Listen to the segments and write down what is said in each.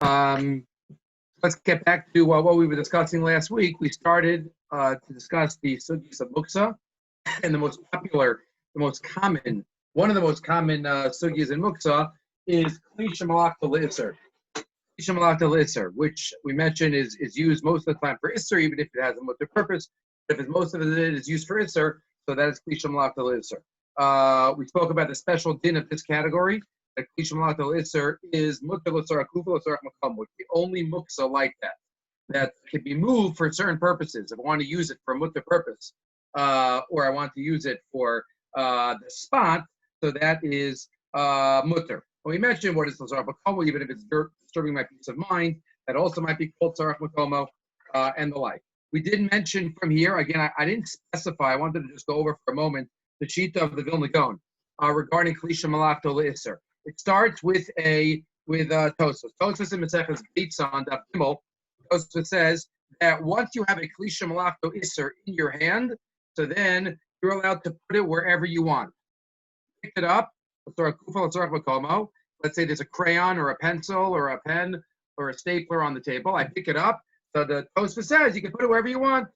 Let's get back to what we were discussing last week. We started to discuss the sugyas of Muktzah, and the most popular, one of the most common sugyas in Muktzah is Kli Shemalachta L'Isser. Kli Shemalachta L'Isser, which we mentioned is used most of the time for Isser, even if it has a mutter purpose. But if most of it is used for Isser, so that is Kli Shemalachta L'Isser. We spoke about the special din of this category. That Kli Shemalachta L'Isser is mutter l'tzarach kufa l'tzarach makam, which the only Muktzah like that can be moved for certain purposes. If I want to use it for a mutter purpose, or I want to use it for the spot, so that is mutter. We mentioned what is l'tzarach makomo, even if it's disturbing my peace of mind, that also might be called tzarach makomo, and the like. We did mention from here, again, I didn't specify, I wanted to just go over for a moment the shita of the Vilna Gaon regarding Kli Shemalachta L'Isser. It starts with Tosfos. Tosfos in Maseches Beitza on Daf Gimel. Tosfos says that once you have a Kli Shemalachta L'Isser in your hand, so then you're allowed to put it wherever you want. Pick it up. Let's say there's a crayon or a pencil or a pen or a stapler on the table. I pick it up. So the Tosfos says you can put it wherever you want.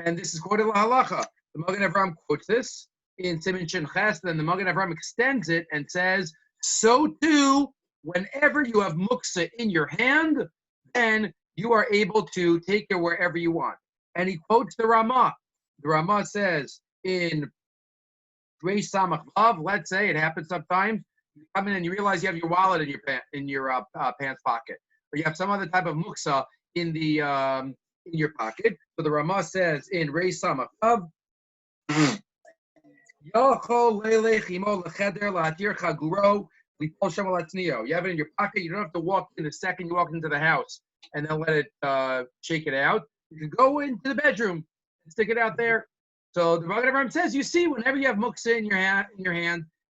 And this is quoted la halacha. The Magen Avraham quotes this in Siman Shin Ches, then the Magen Avraham extends it and says, so too, whenever you have Muktzah in your hand, then you are able to take it wherever you want. And he quotes the Ramah. The Ramah says in Reish Samach Vav, let's say it happens sometimes, you come in and you realize you have your wallet in your pants pocket, or you have some other type of Muktzah in your pocket. So the Ramah says in Reish Samach Vav, you have it in your pocket. You don't have to walk in the second you walk into the house and then let it shake it out. You can go into the bedroom and stick it out there. So the Magen Avraham says, you see, whenever you have Muktzah in your hand,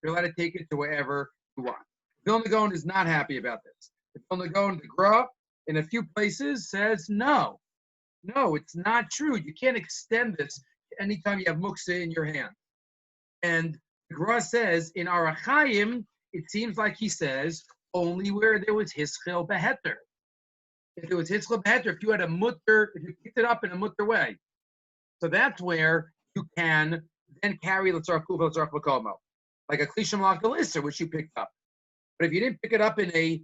you're allowed to take it to wherever you want. Vilna Gaon is not happy about this. The Vilna Gaon, the Gra, in a few places says, no, it's not true. You can't extend this anytime you have Muktzah in your hand. And the Gra says, in Orach Chaim, it seems like he says, only where there was Hischil Beheter. If there was Hischil Beheter, if you had a mutter, if you picked it up in a mutter way. So that's where you can then carry l'tzarach kufa l'tzarach makomo, like a Kli Shemalachta L'Isser, which you picked up. But if you didn't pick it up in a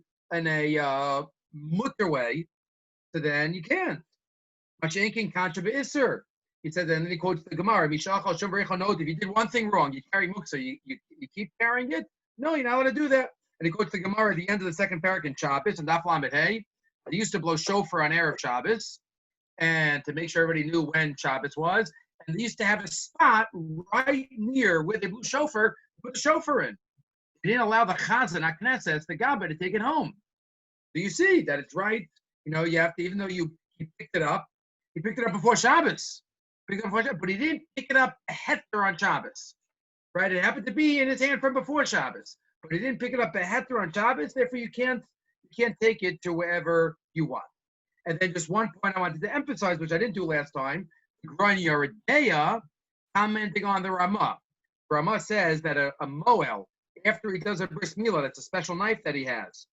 mutter way, so then you can't. Mashenkin Kancha Be'Isser. He said, and then he quotes the Gemara, if you did one thing wrong, you carry Muktzah, you keep carrying it? No, you're not allowed to do that. And he quotes the Gemara at the end of the second parak in Shabbos, and Daf Lamed Hey. They used to blow shofar on Erev Shabbos, and to make sure everybody knew when Shabbos was. And they used to have a spot right near where they blew shofar, to put the shofar in. They didn't allow the Chazan, HaKnesses, the Gabbai, to take it home. So you see that it's right. You have to, even though he picked it up before Shabbos. But he didn't pick it up a heter on Shabbos, right? It happened to be in his hand from before Shabbos, but he didn't pick it up a heter on Shabbos. Therefore, you can't take it to wherever you want. And then just one point I wanted to emphasize, which I didn't do last time, Gran Yeridea, commenting on the Ramah. Ramah says that a Moel, after he does a bris milah, that's a special knife that he has.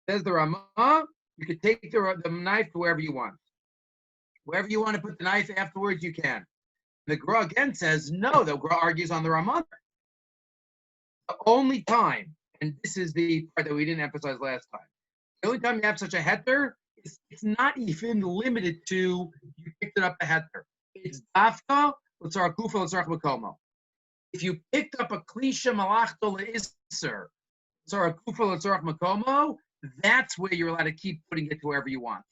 Says the Ramah, you can take the knife to wherever you want. Wherever you want to put the knife afterwards, you can. The Gra again says, no, the Gra argues on the Ramah. The only time, and this is the part that we didn't emphasize last time, the only time you have such a heter, it's not even limited to you picked it up a heter. It's dafka, l'tzarach kufa, l'tzarach makomo. If you picked up a Kli Shemalachta L'Isser, l'tzarach kufa, l'tzarach makomo, that's where you're allowed to keep putting it to wherever you want.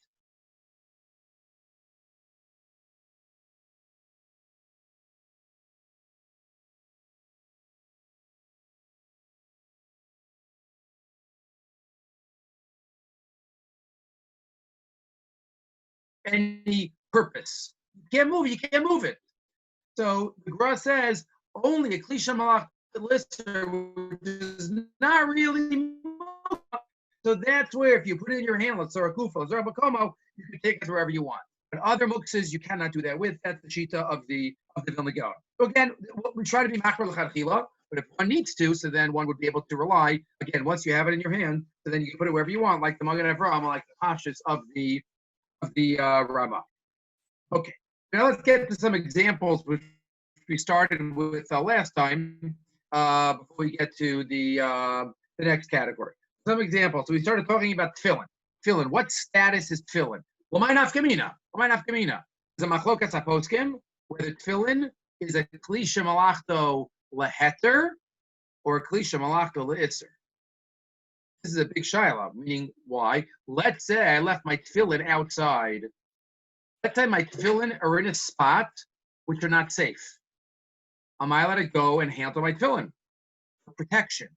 Any purpose. You can't move it. So the Gra says only a Kli Shemalachta L'Isser, which is not really. So that's where if you put it in your hand, l'tzarach kufa, l'tzarach makomo, you can take it wherever you want. But other muktzahs you cannot do that with. That's the shita of the Vilna Gaon. So again, we try to be machmer l'chadchila. But if one needs to, so then one would be able to rely, again, once you have it in your hand, so then you can put it wherever you want, like the Magen Avraham, like the Pashas of the Rabbi. Okay, now let's get to some examples, which we started with last time, before we get to the next category. Some examples. So we started talking about tefillin. Tefillin. What status is tefillin? L'may nafkamina. L'may nafkamina. Is a machlokas haposkim where the tefillin is a kli shemalachto leheter or a kli shemalachto leitzer. This is a big shiloh, meaning why? Let's say I left my tefillin outside. Let's say my tefillin are in a spot which are not safe. Am I allowed to go and handle my tefillin for protection?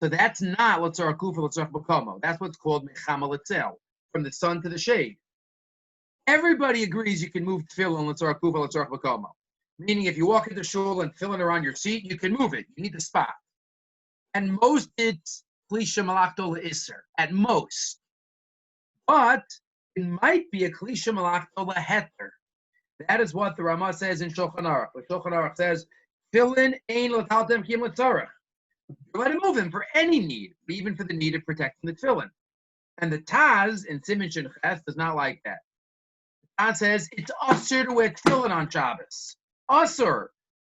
So that's not l'tzorach kufa l'tzorach makomo. That's what's called mechama l'tzel, from the sun to the shade. Everybody agrees you can move tefillin l'tzorach kufa l'tzorach makomo. Meaning, if you walk into shul and tefillin are on your seat, you can move it. You need the spot. And most it's kli shemalachto le'isser. At most, but it might be a kli shemalachto leheter. That is what the Ramah says in Shulchan Aruch. The Shulchan Aruch says, tefillin ein l'taltem kim l'tzorach. You're allowed to move them for any need, even for the need of protecting the tefillin. And the Taz in Siman Shin Ches does not like that. The Taz says it's usher to wear tefillin on Shabbos. Usher,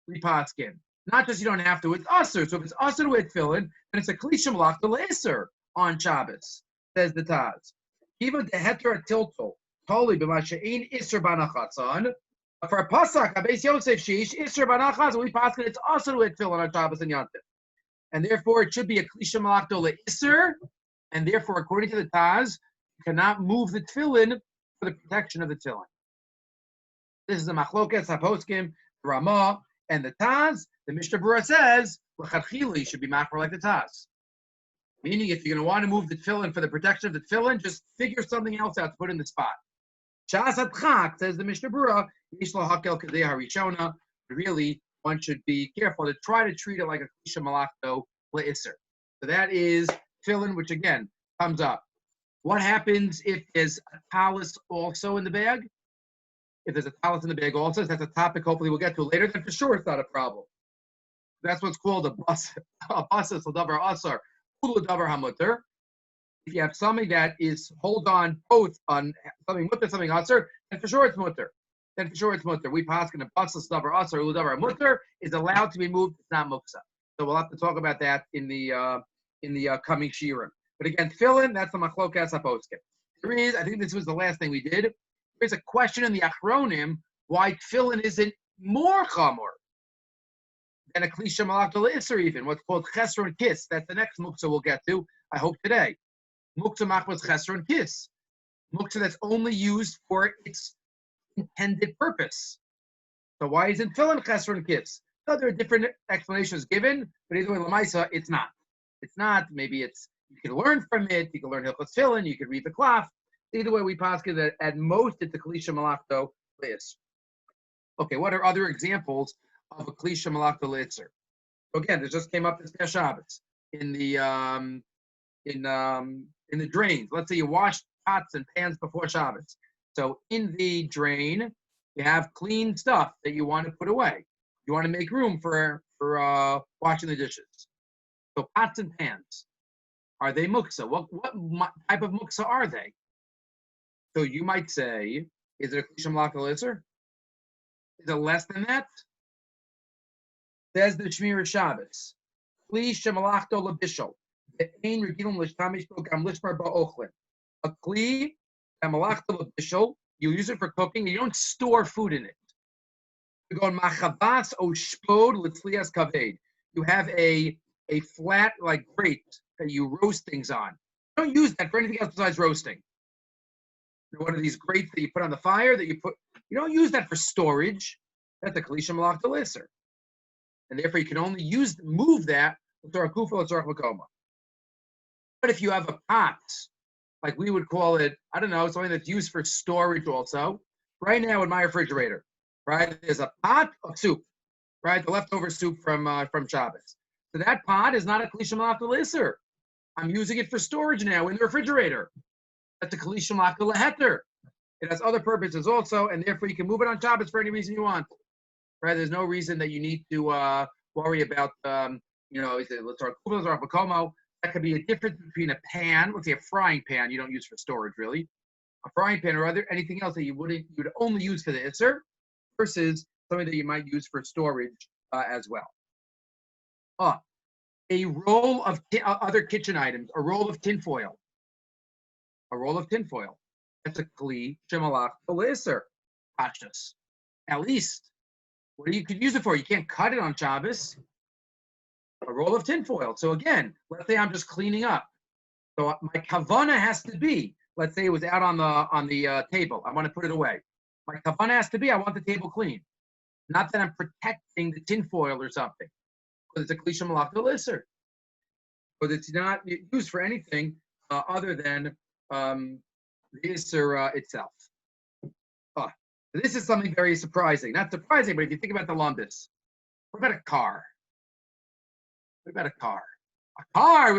we paskin. Not just you don't have to, it's usher. So if it's usher to wear tefillin, then it's a kli shemalachto le'isser on Shabbos, says the Taz. Even the heter tiltul, totally b'ma she'ein isser b'anachatzon. For a pasak, Abeis Yosef sheish isser b'anachatzon, we paskin it's usher to wear tefillin on Shabbos and Yontif. And therefore, it should be a kli shemalachto le'isser, and therefore, according to the Taz, you cannot move the tefillin for the protection of the tefillin. This is a machlokas haposkim, the Ramah, and the Taz. The Mishnah Berurah says l'chadchila should be machmer like the Taz. Meaning, if you're going to want to move the tefillin for the protection of the tefillin, just figure something else out to put in the spot. Shas atchak, says the Mishnah Berurah, yish lahakel kadei harishona. Really, one should be careful to try to treat it like a kli shemalachto le'isser. So that is tefillin, which again comes up. What happens if there's a talis also in the bag? If there's a talis in the bag also, that's a topic hopefully we'll get to later, then for sure it's not a problem. That's what's called a basas l'davar asar, ulu davar hamuter. If you have something that is hold on both on something mutter, something asar, then for sure it's mutter. Then for sure it's mutter. We pass in a basas davar asar, ulu davar mutter is allowed to be moved. It's not muktzah. So we'll have to talk about that in the coming shiurim. But again, tefillin, that's the machlokas haposkim. There is, I think this was the last thing we did. There's a question in the Achronim why tefillin isn't more chamor than a kli shemalachto le'isser even, what's called chesron kiss. That's the next muktzah we'll get to, I hope today. Muktzah machmas chesron kiss. Muktzah that's only used for its intended purpose. So why isn't tefillin chesron kiss? So there are different explanations given, but either way, l'maisa, it's not. It's not. Maybe it's, you can learn from it, you can learn hilchos tefillin, you can read the klaf. Either way, we paskin that at most it's a kli shemalachto le'isser. Okay, what are other examples of a kli shemalachto le'isser? So again, this just came up this past Shabbos in the drains. Let's say you wash pots and pans before Shabbos. So in the drain, you have clean stuff that you want to put away. You want to make room for washing the dishes. So pots and pans, are they muktzah? What type of muktzah are they? So you might say, is it a kli shemalachto le'isser? Is it less than that? Says the Shmir Shabbos, kli shemalachto lebishol, ve'ein regilum l'shtamish bo gam lishmar ba'ochlin. A kli shemalachto lebishol, you use it for cooking, and you don't store food in it. You go machavas o shpod l'tzlias kaved. You have a flat like grate that you roast things on. You don't use that for anything else besides roasting. One of these grates that you put on the fire that you don't use that for storage. That's a kli shemalachto le'isser. And therefore you can only move that l'tzorach kufa l'tzorach makoma. But if you have a pot, like we would call it, I don't know, something that's used for storage also. Right now in my refrigerator, right, there's a pot of soup, right, the leftover soup from Shabbos. So that pot is not a kli shemalachto le'isser. I'm using it for storage now in the refrigerator. That's a kli shemalachto leheter. It has other purposes also, and therefore you can move it on Shabbos for any reason you want. Right? There's no reason that you need to worry about, is it let's start kuvas or bakomo. That could be a difference between a pan, let's say a frying pan you don't use for storage really, a frying pan or anything else that you would only use for the isser, versus something that you might use for storage as well. A roll of other kitchen items, a roll of tinfoil. A roll of tinfoil. That's a kli shemalach l'isser. Pashtus. At least, what you could use it for? You can't cut it on Shabbos. A roll of tinfoil. So again, let's say I'm just cleaning up. So my kavana has to be, let's say it was out on the table. I want to put it away. My kavana has to be, I want the table clean. Not that I'm protecting the tinfoil or something. Because it's a kli shemalach l'isser. But it's not used for anything other than the isser itself. This is something very surprising. Not surprising, but if you think about the lumbus, what about a car? What about a car? A car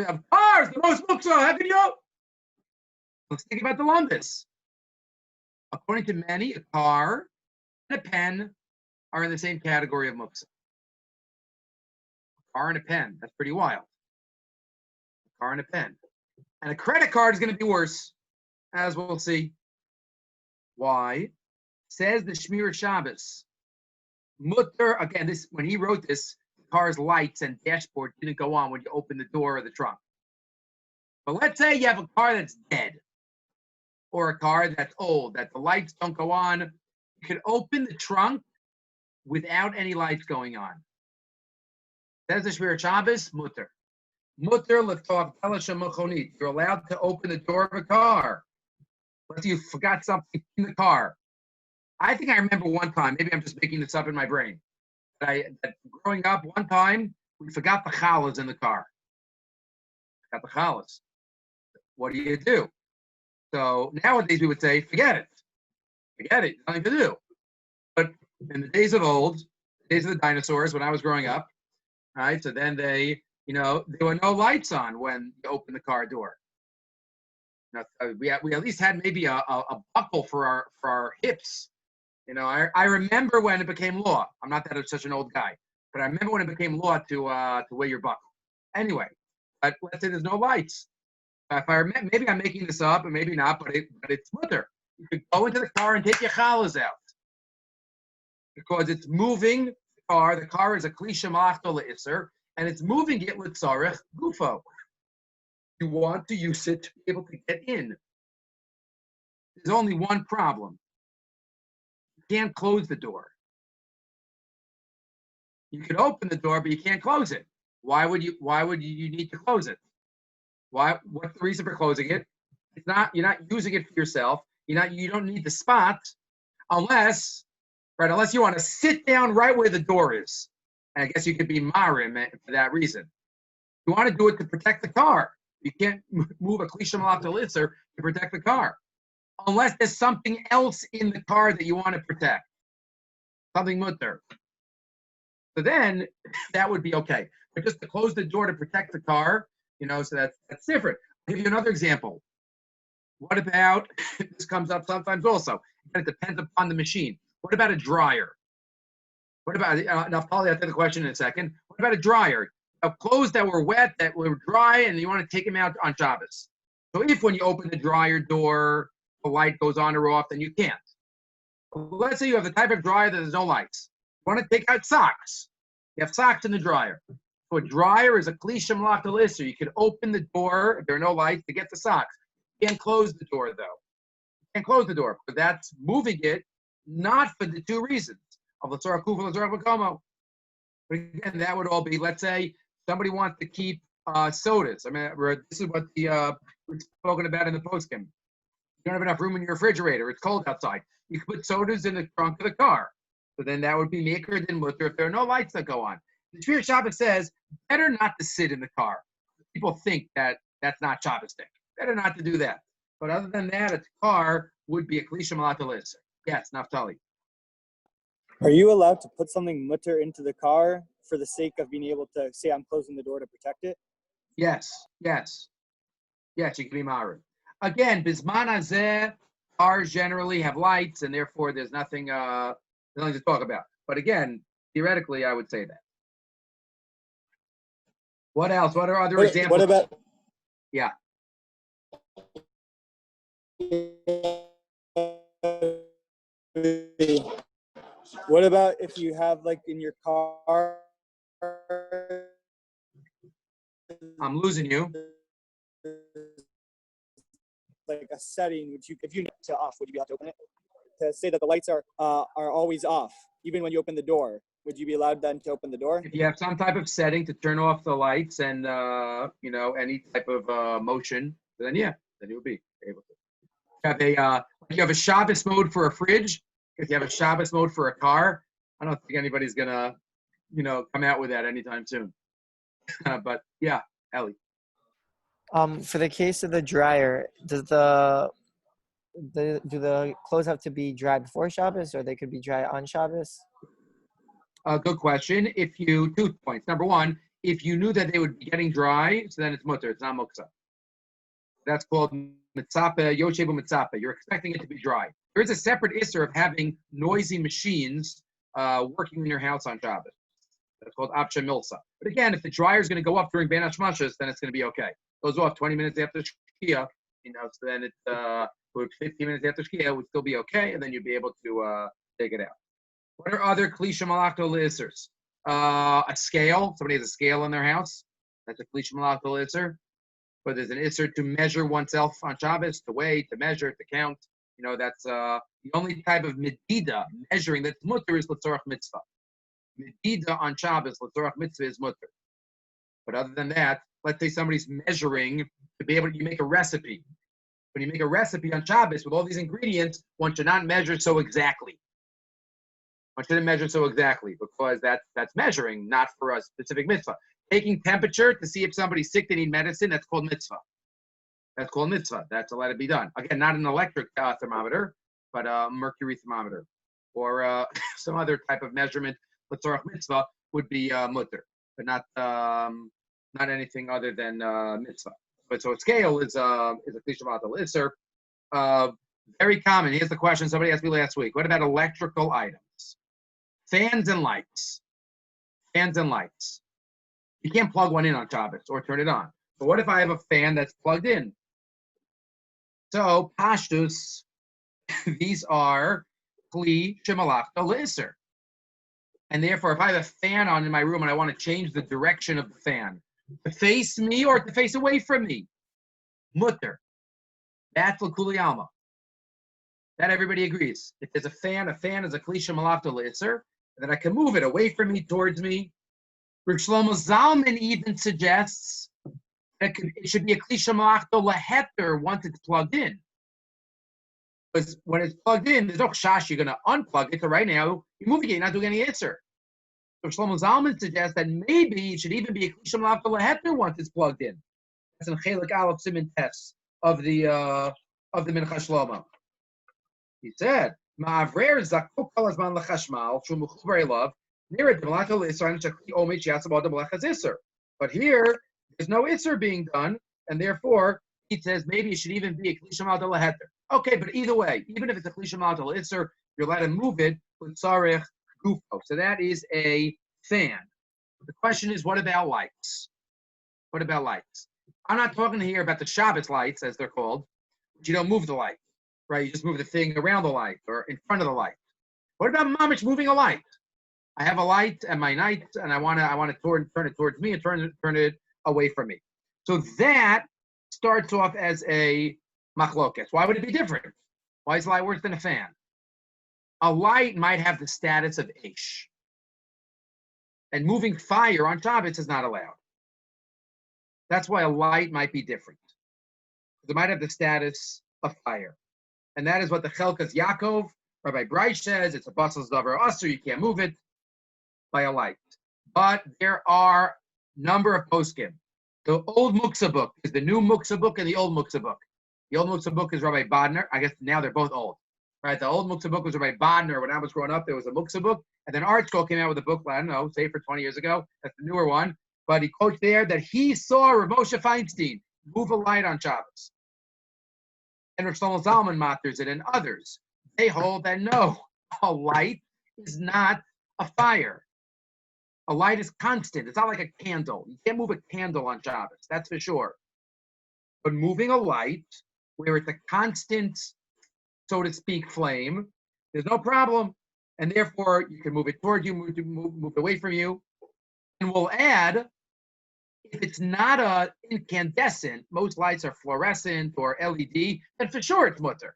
is the most muktzah. How can you? Let's think about the lumbus. According to many, a car and a pen are in the same category of muktzah. A car and a pen. That's pretty wild. A car and a pen. And a credit card is going to be worse, as we'll see. Why? Says the Shmir Shabbos. Mutter, again, this when he wrote this, the car's lights and dashboard didn't go on when you open the door of the trunk. But let's say you have a car that's dead, or a car that's old, that the lights don't go on. You can open the trunk without any lights going on. Says the Shmir Shabbos, mutter. Mutter l'tov telasha mechonit. You're allowed to open the door of a car. Let's say you forgot something in the car. I think I remember one time, maybe I'm just making this up in my brain, that growing up, one time, we forgot the challahs in the car. Forgot the challahs. What do? So nowadays we would say, forget it. Forget it. Nothing to do. But in the days of old, days of the dinosaurs, when I was growing up, right, so then there were no lights on when you open the car door. We at least had maybe a buckle for our hips. I remember when it became law. I'm not that I'm such an old guy, but I remember when it became law to wear your buckle. Anyway, but let's say there's no lights. Maybe I'm making this up, and maybe not, but it's mutter. You could go into the car and take your challahs out because it's moving the car. The car is a kli shemalach l'isser, and it's moving it l'tzarech gufo. You want to use it to be able to get in. There's only one problem. You can't close the door. You can open the door, but you can't close it. Why would you need to close it? What's the reason for closing it? You're not using it for yourself. You don't need the spot unless you want to sit down right where the door is. And I guess you could be marim for that reason. You want to do it to protect the car. You can't move a kli shemalach l'isser to protect the car. Unless there's something else in the car that you want to protect. Something mutter. So then that would be okay. But just to close the door to protect the car, so that's different. I'll give you another example. What about, this comes up sometimes also, it depends upon the machine. What about a dryer? What about, now Polly, I'll take the question in a second. What about a dryer? Clothes that were wet, that were dry, and you want to take them out on Shabbos. So if when you open the dryer door, the light goes on or off, then you can't. Let's say you have the type of dryer that there's no lights. You want to take out socks. You have socks in the dryer. So a dryer is a kli shemalach l'isser. You can open the door if there are no lights to get the socks. You can't close the door though. You can't close the door, but that's moving it not for the two reasons of l'tzarech kufa, l'tzarech bakomo. But again, that would all be, let's say somebody wants to keep sodas. I mean, this is what we're spoken about in the postgame. You don't have enough room in your refrigerator. It's cold outside. You can put sodas in the trunk of the car. So then that would be maker than mutter if there are no lights that go on. The Shmir Shabbos says, better not to sit in the car. People think that that's not Shabbos thing. Better not to do that. But other than that, a car would be a kli shemalach l'isser. Yes, Naftali. Are you allowed to put something mutter into the car for the sake of being able to say I'm closing the door to protect it? Yes, you can be married. Again, bisman hazeh, cars generally have lights, and therefore there's nothing to talk about. But again, theoretically, I would say that. What else? What are other What examples? about? Yeah. What about if you have like in your car? I'm losing you. Like a setting, which you, if you need to off, would you be able to open it? To say that the lights are always off, even when you open the door, would you be allowed then to open the door? If you have some type of setting to turn off the lights and any type of motion, then yeah, then you'll be able to. You have a Shabbos mode for a fridge. If you have a Shabbos mode for a car, I don't think anybody's gonna come out with that anytime soon. But yeah, Ellie. For the case of the dryer, does do the clothes have to be dry before Shabbos, or they could be dry on Shabbos? Good question. If you 2 points. Number one, if you knew that they would be getting dry, so then it's mutter. It's not muktzah. That's called mitzape, yoshebu mitzape. You're expecting it to be dry. There is a separate issur of having noisy machines working in your house on Shabbos. That's called apsha milsa. But again, if the dryer is going to go up during Ben Hashmashas, then it's going to be okay. Goes off 20 minutes after Shkia, so then it's 15 minutes after Shkia, it would still be okay, and then you'd be able to take it out. What are other klisha malachto l'issurs? A scale. Somebody has a scale in their house. That's a klisha malachto l'issur. But there's an issur to measure oneself on Shabbos, to weigh, to measure, to count. That's the only type of medida, measuring, that's mutter is l'tzorach mitzvah. Medida on Shabbos, l'tzorach mitzvah is mutter. But other than that, let's say somebody's measuring to be able to make a recipe. When you make a recipe on Shabbos with all these ingredients, one should not measure so exactly. One shouldn't measure so exactly because that's measuring, not for a specific mitzvah. Taking temperature to see if somebody's sick, they need medicine, that's called mitzvah. That's called mitzvah. That's to let it be done. Again, not an electric thermometer, but a mercury thermometer. Or some other type of measurement, l'tzorach mitzvah, would be mutter, but not anything other than mitzvah. But so a scale is a klisha malachto l'issur. Very common. Here's the question somebody asked me last week. What about electrical items? Fans and lights. Fans and lights. You can't plug one in on Shabbos or turn it on. But what if I have a fan that's plugged in? So, pashtus, these are kli shemalachta l'issur. And therefore, if I have a fan on in my room and I want to change the direction of the fan, to face me or to face away from me, mutter. That's l'kuli alma. That everybody agrees. If there's a fan is a kli shemalachta l'issur, and then I can move it away from me, towards me. Reb Shlomo Zalman even suggests that it should be a kli shemalachta l'heter once it's plugged in. Because when it's plugged in, there's no chash, you're going to unplug it. So right now, you're moving it, you're not doing any issur. So Shlomo Zalman suggests that maybe it should even be a kli shemalachta l'heter once it's plugged in. That's in Chelik Aleph Siman Tes of the Mincha Shlomo. He said, "Ma'avrer zakuk kol hazman lechashmal shu mechuber elav nira d'malachta l'issur and shakli omich yatzabah d'malachas issur." But here, there's no issur being done, and therefore he says maybe it should even be a kli shemalachta l'heter. Okay, but either way, even if it's a kli shemalachta l'issur, you're allowed to move it with tzarech gufo. So that is a fan. The question is, what about lights? What about lights? I'm not talking here about the Shabbos lights, as they're called. But you don't move the light. Right, you just move the thing around the light or in front of the light. What about mamish moving a light? I have a light at my night, and I want to turn it towards me and turn it away from me. So that starts off as a machlokes. Why would it be different? Why is light worse than a fan? A light might have the status of ish, and moving fire on Shabbos is not allowed. That's why a light might be different. It might have the status of fire. And that is what the Chelkas Yaakov, Rabbi Bryce says, it's a basal davar asur, you can't move it by a light. But there are a number of poskim. The old Muktzah book is the new Muktzah book and the old Muktzah book. The old Muktzah book is Rabbi Bodner. I guess now they're both old. Right? The old Muktzah book was Rabbi Bodner. When I was growing up, there was a Muktzah book. And then Art Scroll came out with a book, I don't know, say for 20 years ago. That's the newer one. But he quotes there that he saw Rav Moshe Feinstein move a light on Shabbos. And Rav Shlomo Zalman matters it, and others. They hold that no, a light is not a fire. A light is constant. It's not like a candle. You can't move a candle on Shabbos, that's for sure. But moving a light where it's a constant, so to speak, flame, there's no problem. And therefore, you can move it toward you, move it away from you. And we'll add, if it's not a incandescent, most lights are fluorescent or LED, then for sure it's mutter.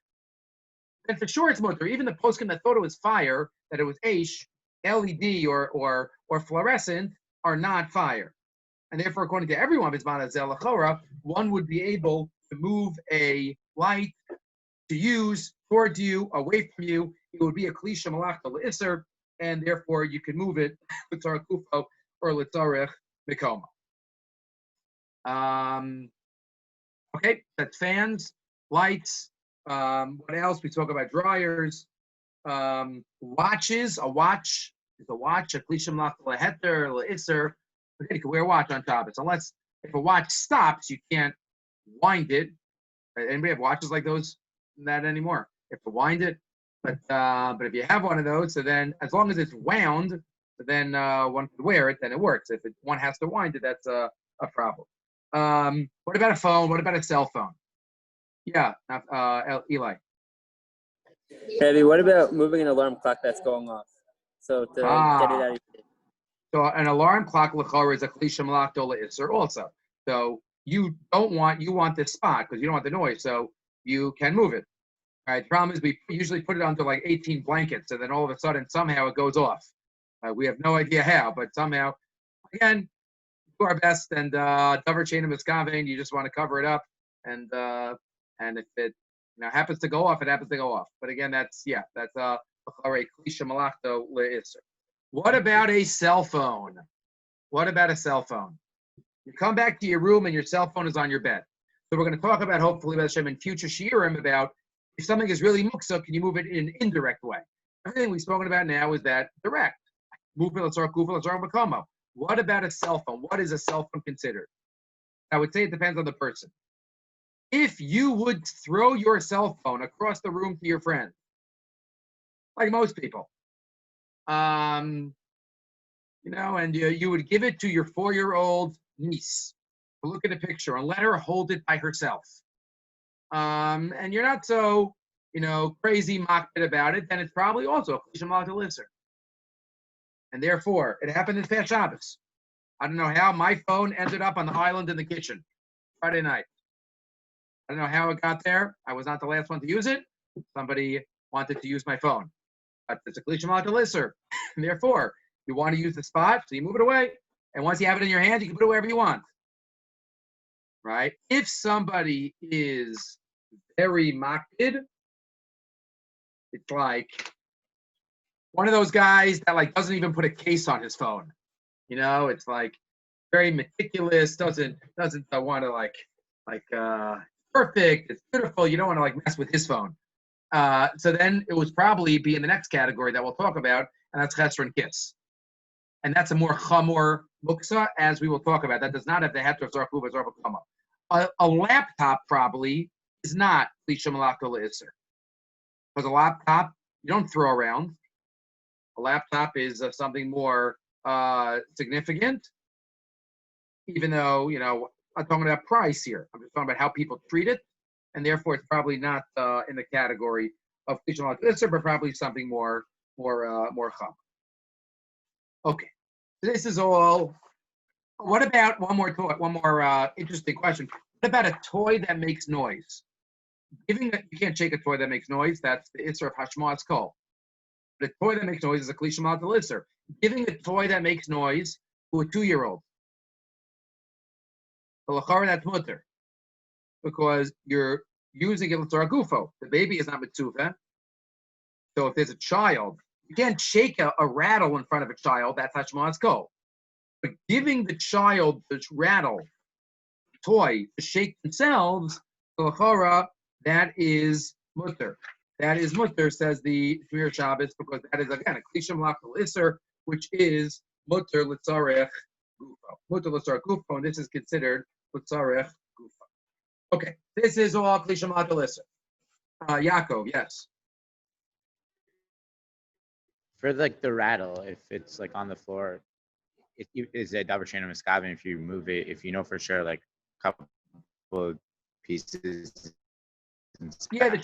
Then for sure it's mutter. Even the poskim that thought it was fire, that it was eish, LED or fluorescent are not fire. And therefore, according to everyone, one would be able to move a light to use towards you, away from you. It would be a klisha malachta le'isser, and therefore you can move it l'tzarech kufo or l'tzarech mikoma. Okay, that's fans, lights. What else? We talk about dryers, watches. A watch is a watch. A klisha malachta leheter le'isser. Okay, you can wear a watch on Shabbos, unless if a watch stops, you can't wind it. Anybody have watches like those? Not anymore. You have to wind it. But if you have one of those, so then as long as it's wound, then one can wear it, then it works. If one has to wind it, that's a problem. What about a phone? What about a cell phone? Yeah, Eli. Rabbi, what about moving an alarm clock that's going off? So to get it out of your So an alarm clock l'chora is a klisha malachta le'isser also. So you want this spot because you don't want the noise, so you can move it. All right. The problem is we usually put it under like 18 blankets, and then all of a sudden somehow it goes off. We have no idea how, but somehow, again, do our best. And davar she'eino miskaven, you just want to cover it up, and if it happens to go off, it happens to go off. But again, that's a klisha malachta le'isser. What about a cell phone? What about a cell phone? You come back to your room and your cell phone is on your bed. So we're going to talk about, hopefully, in future shiurim about if something is really muktzah, can you move it in an indirect way? Everything we've spoken about now is that direct. Move it, let's start kufa, let's start makama. What about a cell phone? What is a cell phone considered? I would say it depends on the person. If you would throw your cell phone across the room to your friend, like most people, and you would give it to your 4-year-old niece to look at a picture and let her hold it by herself. And you're not so, crazy makbid about it, then it's probably also a klisha malachta le'isser. And therefore, it happened in Fat Shabbos. I don't know how my phone ended up on the island in the kitchen Friday night. I don't know how it got there. I was not the last one to use it. Somebody wanted to use my phone. But it's a klisha malachta le'isser. Therefore, you want to use the spot, so you move it away. And once you have it in your hand, you can put it wherever you want. Right? If somebody is very makbid, it's like one of those guys that doesn't even put a case on his phone. It's like very meticulous, doesn't want to perfect, it's beautiful. You don't want to mess with his phone. So then it would probably be in the next category that we'll talk about, and that's chesed and kiss. And that's a more chamor muktzah, as we will talk about. That does not have the heter of zarkuv or zarkama. A laptop probably is not klisha malachta le'isser. Because a laptop, you don't throw around. A laptop is something more significant, even though, I'm talking about price here. I'm just talking about how people treat it, and therefore it's probably not in the category of klisha malachta le'isser, but probably something more cham. Okay, this is all. What about one more interesting question? What about a toy that makes noise? You can't shake a toy that makes noise. That's the isser of hashma's kol. But a toy that makes noise is a klisha malachta le'isser. Giving a toy that makes noise to a 2-year-old. That's mutter, because you're using it l'tzarech gufo. The baby is not mitzuvah. So if there's a child, you can't shake a rattle in front of a child. That's hashma's kol. But giving the child this rattle toy to shake themselves, that is mutter. That is mutter, says the Shmir Shabbos, because that is, again, a klisha malachta le'isser, which is mutter l'tzarech gufo. Mutter l'tzarech gufo, and this is considered l'tzarech gufo. Okay, this is all klisha malachta le'isser. Yaakov, yes. For the rattle, if it's on the floor, is a double chain of miskabin if you move it, if you know for sure, like a couple of pieces. Yeah,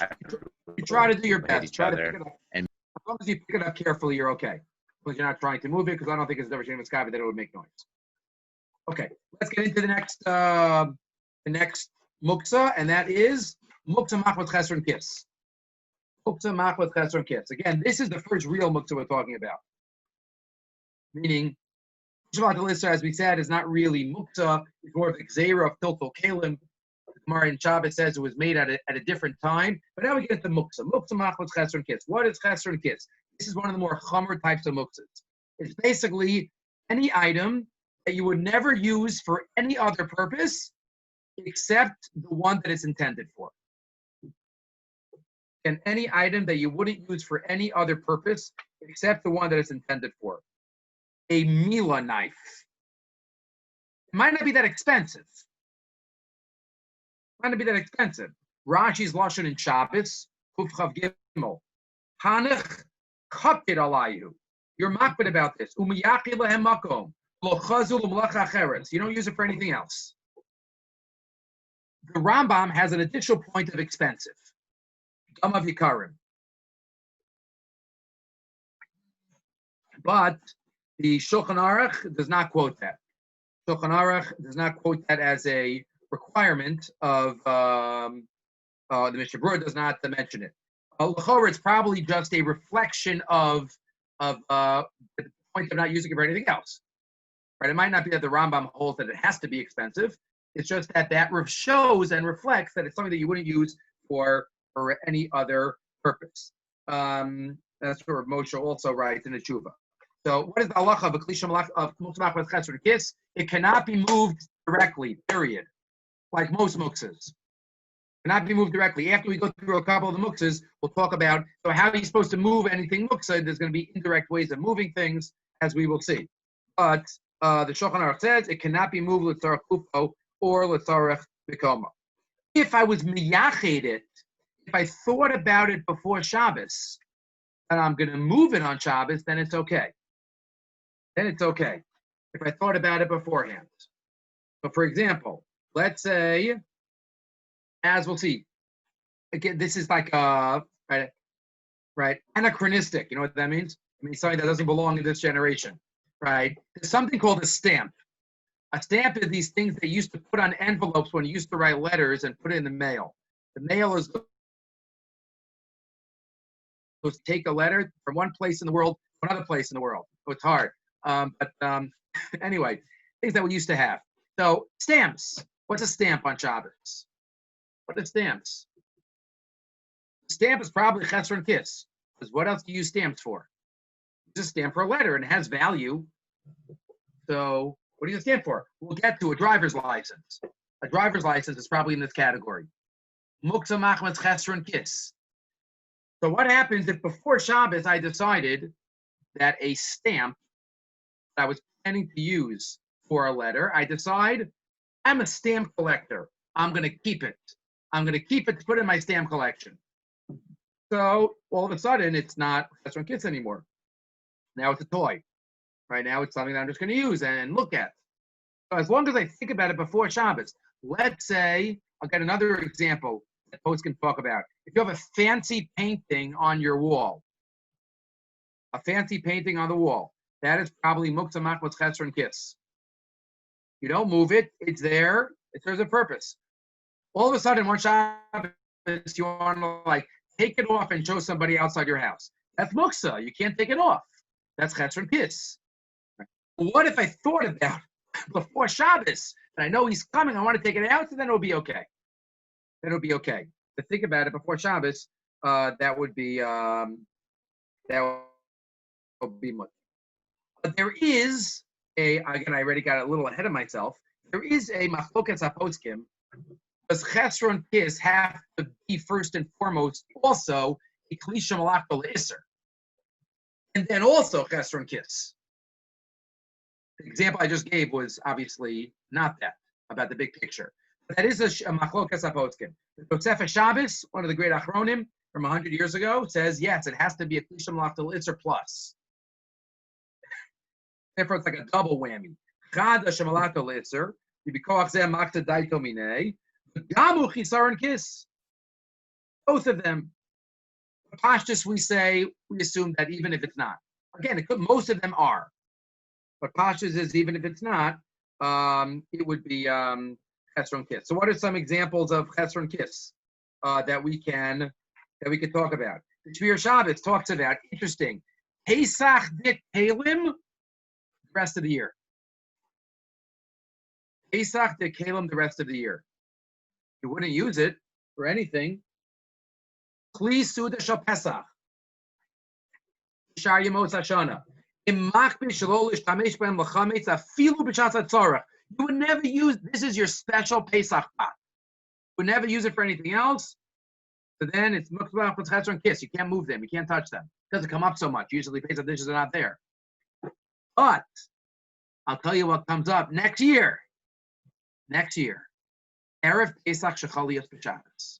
you try to do your hit best. each Try to other, pick it up. and As long as you pick it up carefully, you're okay. Because you're not trying to move it, because I don't think it's never shame that it would make noise. Okay, let's get into the next muktzah, and that is muktzah mach with chesron kiss. Muktzah mach with chesron kiss. Again, this is the first real muktzah we're talking about. Meaning, as we said, is not really muktzah. It's more of the gzeira of tiltul kalim. Gemara in Shabbos says it was made at a different time. But now we get into muktzah. Muktzah machmas chesron kiss. What is chesron kiss? This is one of the more chomer types of muktzahs. It's basically any item that you would never use for any other purpose except the one that it's intended for. And any item that you wouldn't use for any other purpose except the one that it's intended for. A Mila knife. It might not be that expensive. Might not be that expensive. Rashi's lashon in Shabbos, Kuf Chav Gimel. Hanech kapid alayu. You're makbid about this. Umiyachi lehem makom. Lo chazul umlach acheres. You don't use it for anything else. The Rambam has an additional point of expensive. Gam of Yikarim. But the Shulchan Aruch does not quote that. Shulchan Aruch does not quote that as a requirement of the Mishnah Berurah does not mention it. It's probably just a reflection of the point of not using it for anything else. Right? It might not be that the Rambam holds that it has to be expensive. It's just that shows and reflects that it's something that you wouldn't use for any other purpose. That's what Moshe also writes in the Tshuva. So what is the halacha of a klisha of muktzah with chesron kiss? It cannot be moved directly, period. Like most muktzahs. Cannot be moved directly. After we go through a couple of the muktzahs, we'll talk about how are you supposed to move anything muktzah. There's going to be indirect ways of moving things, as we will see. But the Shulchan Aruch says it cannot be moved l'tzarech kufo or l'tzarech bikoma. If I was miyached it, if I thought about it before Shabbos, and I'm going to move it on Shabbos, then it's okay. Then it's okay. If I thought about it beforehand. So, for example, let's say, as we'll see, again, this is like right, anachronistic. You know what that means? It means something that doesn't belong in this generation, right? There's something called a stamp. A stamp is these things they used to put on envelopes when you used to write letters and put it in the mail. The mail is supposed to take a letter from one place in the world to another place in the world. So it's hard. Anyway, things that we used to have. So stamps. What's a stamp on Shabbos? What are stamps? A stamp is probably chesron kiss. Because what else do you use stamps for? It's a stamp for a letter and it has value. So what do you stamp for? We'll get to a driver's license. A driver's license is probably in this category. Muktzah machmas chesron kiss. So what happens if before Shabbos I decided that a stamp that I was planning to use for a letter, I decide I'm a stamp collector. I'm going to keep it. I'm going to keep it to put in my stamp collection. So all of a sudden, it's not chesron kiss anymore. Now it's a toy. Right now it's something that I'm just going to use and look at. So as long as I think about it before Shabbos, let's say, I'll get another example that folks can talk about. If you have a fancy painting on your wall, a fancy painting on the wall, that is probably muktzah machmas chesron kiss. You don't move it. It's there. It serves a purpose. All of a sudden, one Shabbos, you want to take it off and show somebody outside your house. That's muktzah. You can't take it off. That's chesron kiss. What if I thought about before Shabbos and I know he's coming, I want to take it out, so then it'll be okay. Then it'll be okay. To think about it before Shabbos, that would be much. But there is again, I already got a little ahead of myself. There is a machlokas haposkim. Does chesron kiss have to be first and foremost also a klisha malachta le'isser? And then also chesron kiss. The example I just gave was obviously not that, about the big picture. But that is a machlokas haposkim. Tosefes Shabbos, one of the great achronim from 100 years ago, says yes, it has to be a klisha malachta le'isser plus. Therefore, it's like a double whammy. Chad Shemalato Litzer, Yibikoach Zeh Muktzah Daito Minei, Gamu Chisar and Kiss. Both of them. Pashtus, we assume that even if it's not. Again, most of them are. But Pashtus is even if it's not, it would be Chesron Kiss. So what are some examples of Chesron Kiss that we can talk about? The Shmir Shabbos talks about, interesting, Pesach Dik Kalim, the rest of the year. Pesach Dik Kalim, the rest of the year. You wouldn't use it for anything. Kli Suda Shal Pesach. Shar Yemos Hashana. You would never use, this is your special Pesach pot. You would never use it for anything else. So then it's Muktzah with Chesron and Kiss. You can't move them. You can't touch them. It doesn't come up so much. Usually Pesach dishes are not there. But I'll tell you what comes up next year. Erev Pesach Shechaliyas B'Shabbos.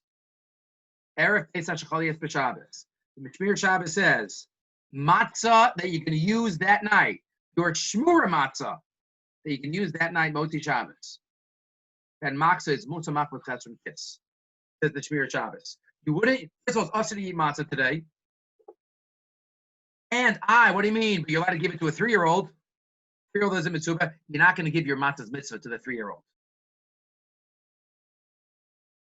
Erev Pesach Shechaliyas B'Shabbos. The Mishmir Shabbos says, matzah that you can use that night, your shmura matzah that you can use that night, Moti Shabbos. And matzah is Muktzah Mach with Chesron Kiss. Says the Shmir Shabbos. You wouldn't, first of all, it's us to eat matzah today. And what do you mean? But you're allowed to give it to a 3-year-old. 3-year-old is a mitzvah. You're not going to give your matzah's mitzvah to the 3-year-old.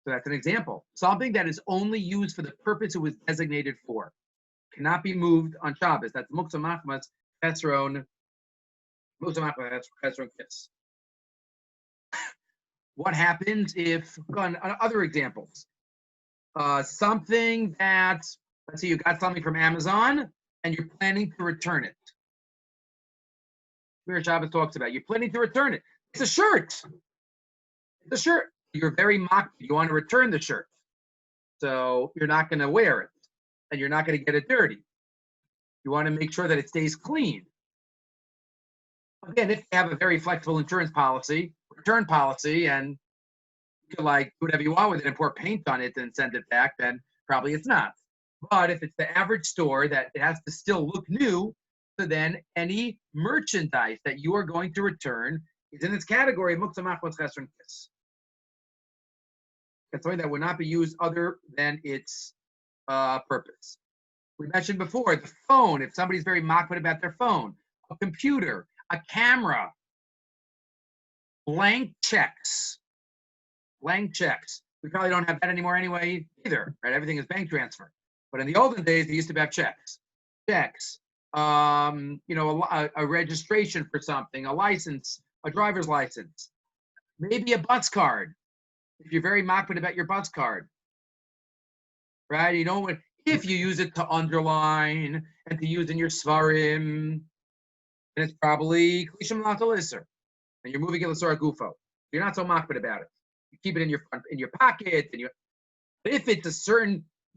So that's an example. Something that is only used for the purpose it was designated for. Cannot be moved on Shabbos. That's Muktzah Machmas Chesron. Muktzah Machmas Chesron Kiss. What happens if, other examples, something that, let's say you got something from Amazon and you're planning to return it. Shmir Shabbos talks about you're planning to return it. It's a shirt. You're very mocked. You want to return the shirt. So you're not going to wear it. And you're not going to get it dirty. You want to make sure that it stays clean. Again, if you have a very flexible return policy, and you can do whatever you want with it and pour paint on it and send it back, then probably it's not. But if it's the average store that it has to still look new, so then any merchandise that you are going to return is in its category of Muktzah Machmas Chesron Kiss. It's something that would not be used other than its purpose. We mentioned before the phone. If somebody's very makpid about their phone, a computer, a camera, blank checks. We probably don't have that anymore anyway either, right? Everything is bank transfer. But in the olden days, they used to have checks. A registration for something, a license, a driver's license, maybe a bus card. If you're very makpid about your bus card. Right? You know, if you use it to underline and to use in your svarim, then it's probably klishim latalisser, and you're moving it l'sora gufo. You're not so makbid about it. You keep it in your pocket, but if it's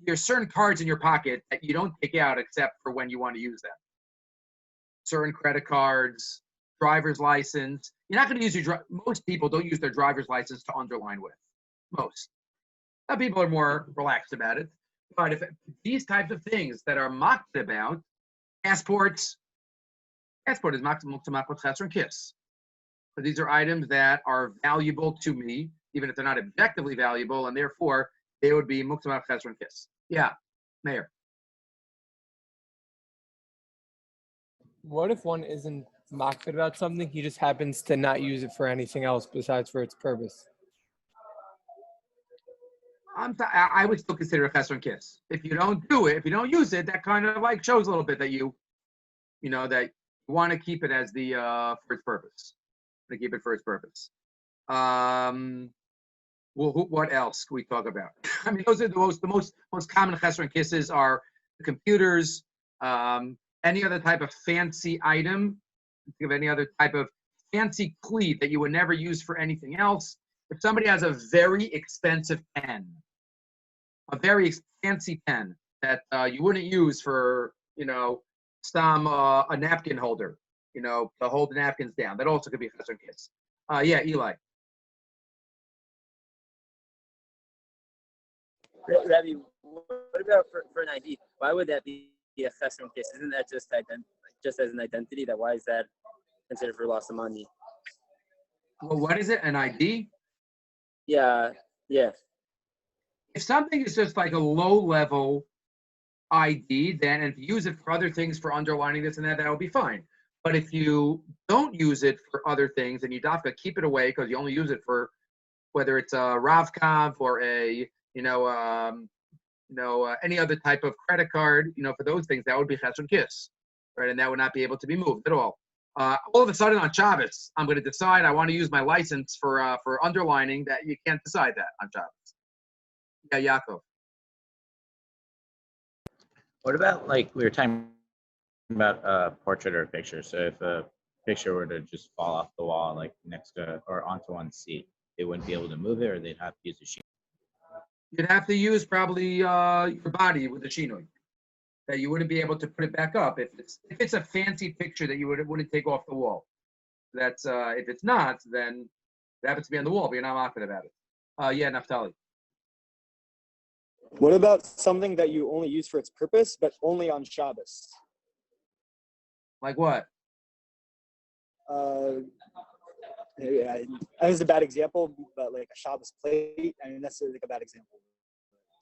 there's certain cards in your pocket that you don't take out except for when you want to use them. Certain credit cards, driver's license. You're not going to use most people don't use their driver's license to underline with. Most. Some people are more relaxed about it. But if these types of things that are mocked about, passport is Muktzah Machmas Chesron Kiss. So these are items that are valuable to me, even if they're not objectively valuable, and therefore they would be Muktzah Machmas Chesron Kiss. Yeah, Mayor. What if one isn't makpid about something? He just happens to not use it for anything else besides for its purpose. I would still consider a Chesron Kiss. If you don't do it, if you don't use it, that kind of shows a little bit that you want to keep it as the for its purpose. To keep it for its purpose. What else can we talk about? I mean, those are the most common Chesron Kisses are the computers, any other type of fancy item. Think of any other type of fancy cleat that you would never use for anything else. If somebody has a very expensive pen, a very fancy pen that you wouldn't use for, a napkin holder, to hold the napkins down, that also could be a Chesron Kiss. Yeah, Eli. Rabbi, what about for an ID? Why would that be a Chesron Kiss? Isn't that just as an identity? Why is that considered for loss of money. Well, what is it? An ID? Yeah, yeah. If something is just like a low-level ID, then if you use it for other things, for underlining this and that, that'll be fine. But if you don't use it for other things and you have to keep it away because you only use it for whether it's a Ravkav or a any other type of credit card, for those things, that would be Chesron Kiss, right? And that would not be able to be moved at all. All of a sudden on Shabbos, I'm going to decide I want to use my license for underlining. That you can't decide that on Shabbos. Yeah, Yaakov. What about, like, we were talking about a portrait or a picture? So if a picture were to just fall off the wall, like next to or onto one seat, they wouldn't be able to move it, or they'd have to use a sheet. You'd have to use probably your body with the shinoi. That you wouldn't be able to put it back up if it's a fancy picture that you wouldn't take off the wall. That's if it's not, then it happens to be on the wall, but you're not laughing about it. Yeah, Naftali. What about something that you only use for its purpose, but only on Shabbos? Like what? Yeah, that was a bad example, but like a Shabbos plate, I mean, that's like a bad example.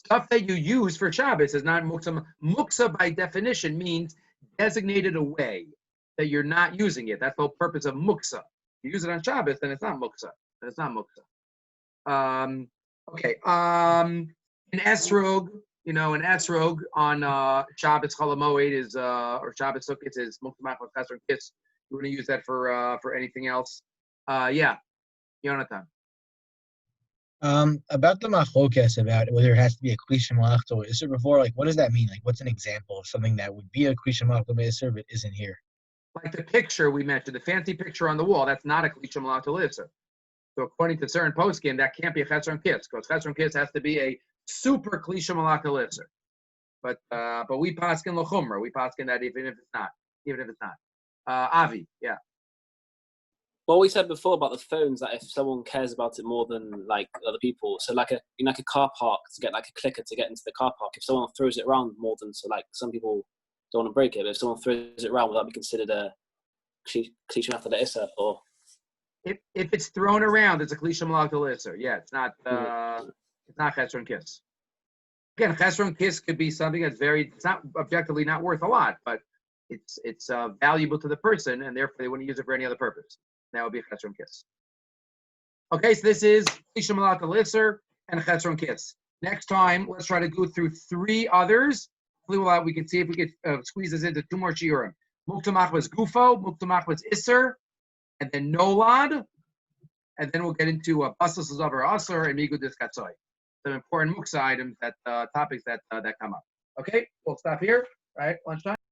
Stuff that you use for Shabbos is not muktzah. Muktzah, by definition, means designated away, that you're not using it. That's the whole purpose of muktzah. You use it on Shabbos, then it's not muktzah. Then it's not muktzah. Okay. An esrog, an esrog on Shabbos Cholamoid is or Shabbos Sukkot is muktzah machmas chesron kiss. You wouldn't use that for anything else. Yeah, Yonatan. About the machlokes about whether it has to be a klisha malachta or iser before, like, what does that mean? Like, what's an example of something that would be a klisha malachta iser but isn't here? Like the picture we mentioned, the fancy picture on the wall, that's not a klisha malachta iser. So according to certain poskim, that can't be a chesron kiss, because chesron kiss has to be a super klisha malachta iser. But we paskin l'chumra. We paskin that even if it's not. Avi, yeah. What we said before about the phones, that if someone cares about it more than like other people, so like a car park, to get like a clicker to get into the car park, if someone throws it around more than, so like some people don't want to break it, but if someone throws it around, would that be considered a klisha after the issa? Or If it's thrown around, it's a klisha malachta iser. Yeah, it's not chesron kiss. Again, chesron kiss could be something that's it's not objectively not worth a lot, but it's valuable to the person, and therefore they wouldn't use it for any other purpose. That would be a chesron kiss. Okay, so this is klisha malachta iser and chesron kiss. Next time, let's try to go through 3 others. Hopefully, we can see if we could squeeze this into 2 more shiurim. Muktzah machmas gufo, muktzah machmas iser, and then nolad, and then we'll get into basas zavar aser and migu diskatzoi. Some important muktzah items, topics that come up. Okay, we'll stop here. Right, lunchtime.